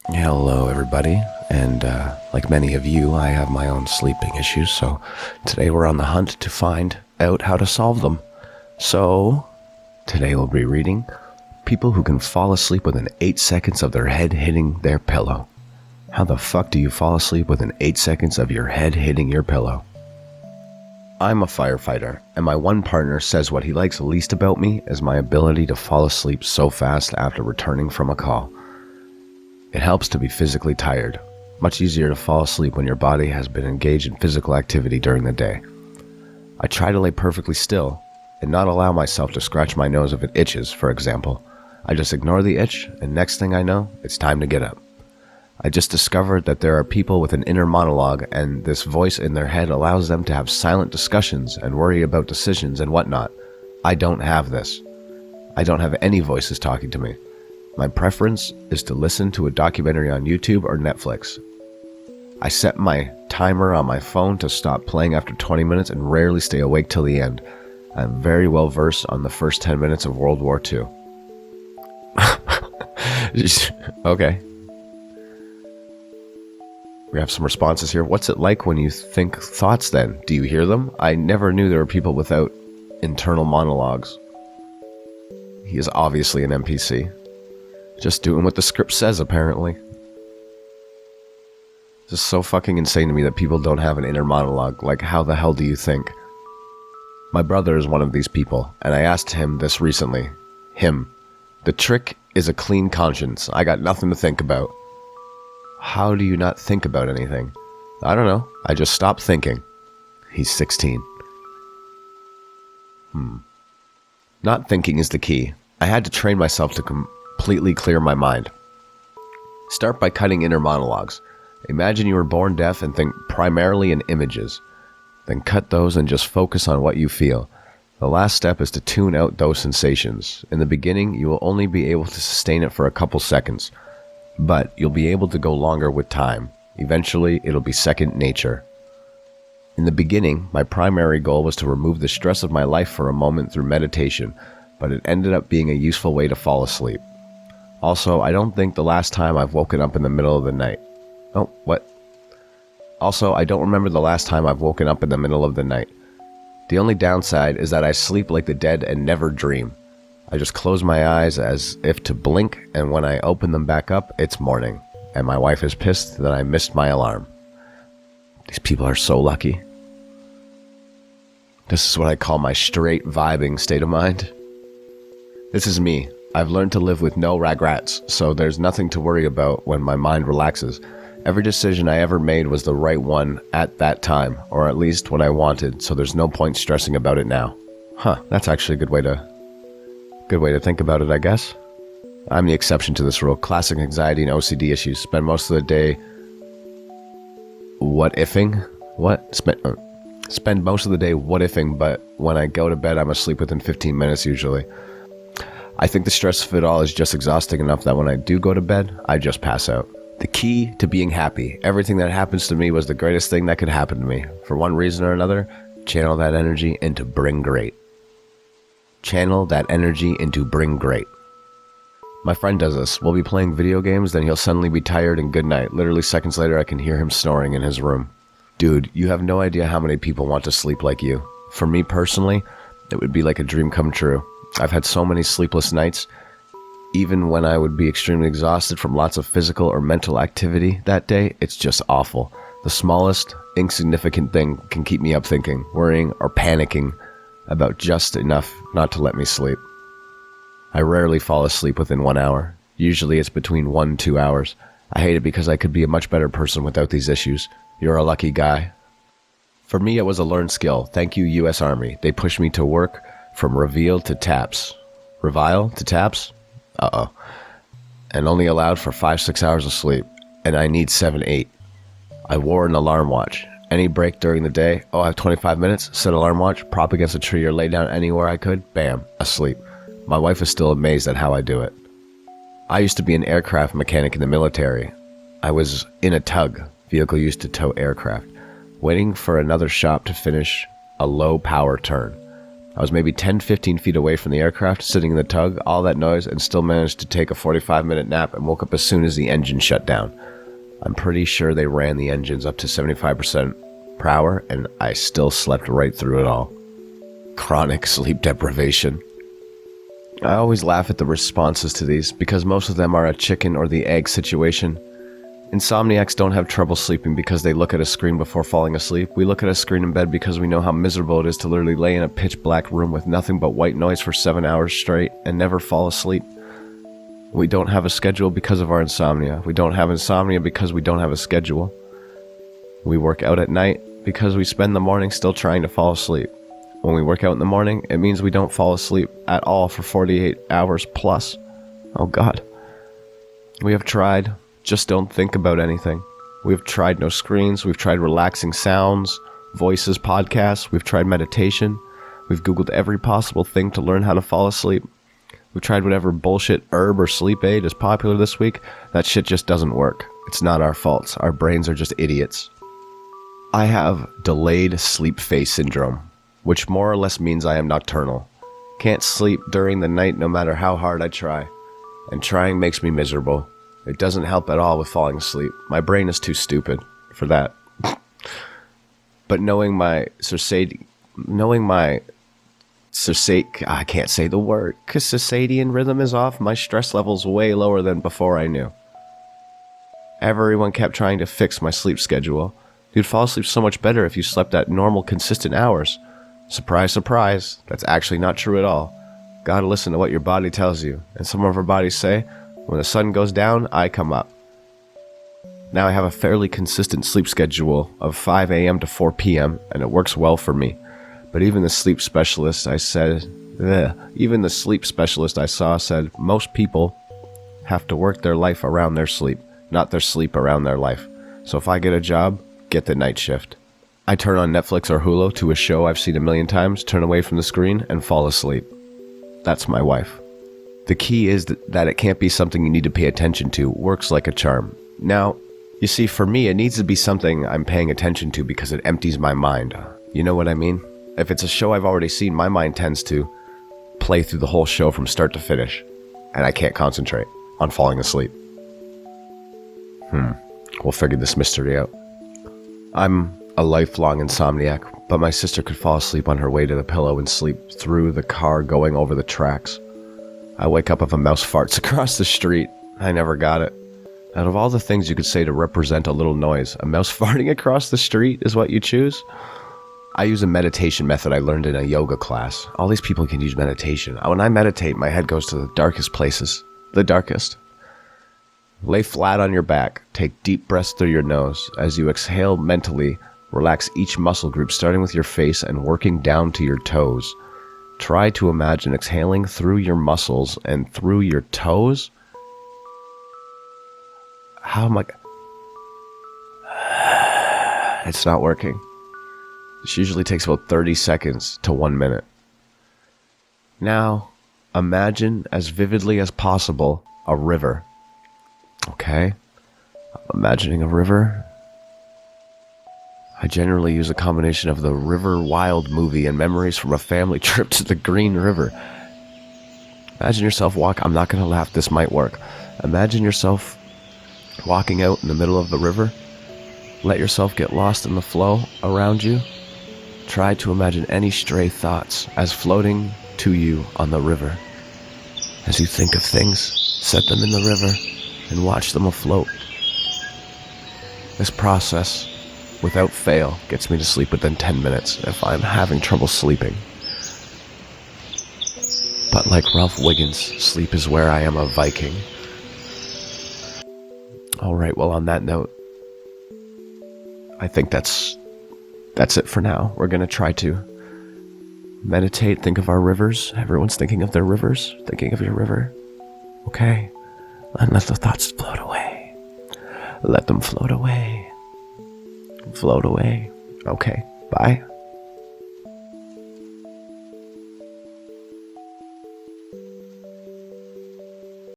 Hello, everybody. And like many of you, I have my own sleeping issues, so today we're on the hunt to find out how to solve them. So, today we'll be reading People Who Can Fall Asleep Within 8 Seconds of Their Head Hitting Their Pillow. How the fuck do you fall asleep within 8 seconds of your head hitting your pillow? I'm a firefighter, and my one partner says what he likes least about me is my ability to fall asleep so fast after returning from a call. It helps to be physically tired. Much easier to fall asleep when your body has been engaged in physical activity during the day. I try to lay perfectly still and not allow myself to scratch my nose if it itches, for example. I just ignore the itch, and next thing I know, it's time to get up. I just discovered that there are people with an inner monologue, and this voice in their head allows them to have silent discussions and worry about decisions and whatnot. I don't have this. I don't have any voices talking to me. My preference is to listen to a documentary on YouTube or Netflix. I set my timer on my phone to stop playing after 20 minutes and rarely stay awake till the end. I'm very well versed on the first 10 minutes of World War II. Okay. We have some responses here. What's it like when you think thoughts then? Do you hear them? I never knew there were people without internal monologues. He is obviously an NPC. Just doing what the script says, apparently. It's just so fucking insane to me that people don't have an inner monologue. Like, how the hell do you think? My brother is one of these people, and I asked him this recently. Him. The trick is a clean conscience. I got nothing to think about. How do you not think about anything? I don't know. I just stopped thinking. He's 16. Not thinking is the key. I had to train myself to completely clear my mind. Start by cutting inner monologues. Imagine you were born deaf and think primarily in images. Then cut those and just focus on what you feel. The last step is to tune out those sensations. In the beginning, you will only be able to sustain it for a couple seconds, but you'll be able to go longer with time. Eventually, it'll be second nature. In the beginning, my primary goal was to remove the stress of my life for a moment through meditation, but it ended up being a useful way to fall asleep. Also, I don't think the last time I've woken up in the middle of the night. Oh, what? Also, I don't remember the last time I've woken up in the middle of the night. The only downside is that I sleep like the dead and never dream. I just close my eyes as if to blink, and when I open them back up, it's morning, and my wife is pissed that I missed my alarm. These people are so lucky. This is what I call my straight vibing state of mind. This is me. I've learned to live with no regrets, so there's nothing to worry about when my mind relaxes. Every decision I ever made was the right one at that time, or at least what I wanted, so there's no point stressing about it now. That's actually a good way to think about it, I guess. I'm the exception to this rule. Classic anxiety and OCD issues. Spend most of the day what-ifing? Spend most of the day what-ifing, but when I go to bed, I'm asleep within 15 minutes usually. I think the stress of it all is just exhausting enough that when I do go to bed, I just pass out. The key to being happy. Everything that happens to me was the greatest thing that could happen to me. For one reason or another, channel that energy into bring great. Channel that energy into bring great. My friend does this. We'll be playing video games, then he'll suddenly be tired and good night. Literally seconds later, I can hear him snoring in his room. Dude, you have no idea how many people want to sleep like you. For me personally, it would be like a dream come true. I've had so many sleepless nights. Even when I would be extremely exhausted from lots of physical or mental activity that day, it's just awful. The smallest, insignificant thing can keep me up thinking, worrying, or panicking about just enough not to let me sleep. I rarely fall asleep within 1 hour. Usually it's between 1 and 2 hours. I hate it because I could be a much better person without these issues. You're a lucky guy. For me, it was a learned skill. Thank you, U.S. Army. They pushed me to work from reveal to taps. Revile to taps? Uh-oh. And only allowed for 5-6 hours of sleep. And I need 7-8. I wore an alarm watch. Any break during the day, I have 25 minutes, set alarm watch, prop against a tree or lay down anywhere I could, bam, asleep. My wife is still amazed at how I do it. I used to be an aircraft mechanic in the military. I was in a tug, vehicle used to tow aircraft, waiting for another shop to finish a low power turn. I was maybe 10-15 feet away from the aircraft, sitting in the tug, all that noise, and still managed to take a 45-minute nap and woke up as soon as the engine shut down. I'm pretty sure they ran the engines up to 75% per hour, and I still slept right through it all. Chronic sleep deprivation. I always laugh at the responses to these, because most of them are a chicken or the egg situation. Insomniacs don't have trouble sleeping because they look at a screen before falling asleep. We look at a screen in bed because we know how miserable it is to literally lay in a pitch black room with nothing but white noise for 7 hours straight and never fall asleep. We don't have a schedule because of our insomnia. We don't have insomnia because we don't have a schedule. We work out at night because we spend the morning still trying to fall asleep. When we work out in the morning, it means we don't fall asleep at all for 48 hours plus. Oh God. We have tried. Just don't think about anything. We've tried no screens. We've tried relaxing sounds, voices, podcasts. We've tried meditation. We've Googled every possible thing to learn how to fall asleep. We've tried whatever bullshit herb or sleep aid is popular this week. That shit just doesn't work. It's not our faults. Our brains are just idiots. I have delayed sleep phase syndrome, which more or less means I am nocturnal. Can't sleep during the night no matter how hard I try. And trying makes me miserable. It doesn't help at all with falling asleep. My brain is too stupid for that. But knowing my I can't say the word, because circadian rhythm is off, my stress level's way lower than before I knew. Everyone kept trying to fix my sleep schedule. You'd fall asleep so much better if you slept at normal, consistent hours. Surprise, surprise, that's actually not true at all. Gotta listen to what your body tells you, and some of our bodies say, when the sun goes down, I come up. Now I have a fairly consistent sleep schedule of 5 a.m. to 4 p.m., and it works well for me. But even the sleep specialist I saw said most people have to work their life around their sleep, not their sleep around their life. So if I get a job, get the night shift. I turn on Netflix or Hulu to a show I've seen a million times, turn away from the screen, and fall asleep. That's my wife. The key is that it can't be something you need to pay attention to. Works like a charm. Now, you see, for me, it needs to be something I'm paying attention to because it empties my mind. You know what I mean? If it's a show I've already seen, my mind tends to play through the whole show from start to finish, and I can't concentrate on falling asleep. We'll figure this mystery out. I'm a lifelong insomniac, but my sister could fall asleep on her way to the pillow and sleep through the car going over the tracks. I wake up if a mouse farts across the street. I never got it. Out of all the things you could say to represent a little noise, a mouse farting across the street is what you choose? I use a meditation method I learned in a yoga class. All these people can use meditation. When I meditate, my head goes to the darkest places. The darkest. Lay flat on your back. Take deep breaths through your nose. As you exhale mentally, relax each muscle group starting with your face and working down to your toes. Try to imagine exhaling through your muscles and through your toes. How am I... It's not working. This usually takes about 30 seconds to 1 minute. Now, imagine as vividly as possible a river. Okay? I'm imagining a river. I generally use a combination of the River Wild movie and memories from a family trip to the Green River. Imagine yourself I'm not going to laugh, this might work. Imagine yourself walking out in the middle of the river. Let yourself get lost in the flow around you. Try to imagine any stray thoughts as floating to you on the river. As you think of things, set them in the river and watch them afloat. This process, without fail, gets me to sleep within 10 minutes if I'm having trouble sleeping. But like Ralph Wiggins, sleep is where I am a Viking. Alright, well on that note, I think that's it for now. We're gonna try to meditate, think of our rivers. Everyone's thinking of their rivers. Thinking of your river. Okay. And let the thoughts float away. Let them float away. Float away. Okay. Bye.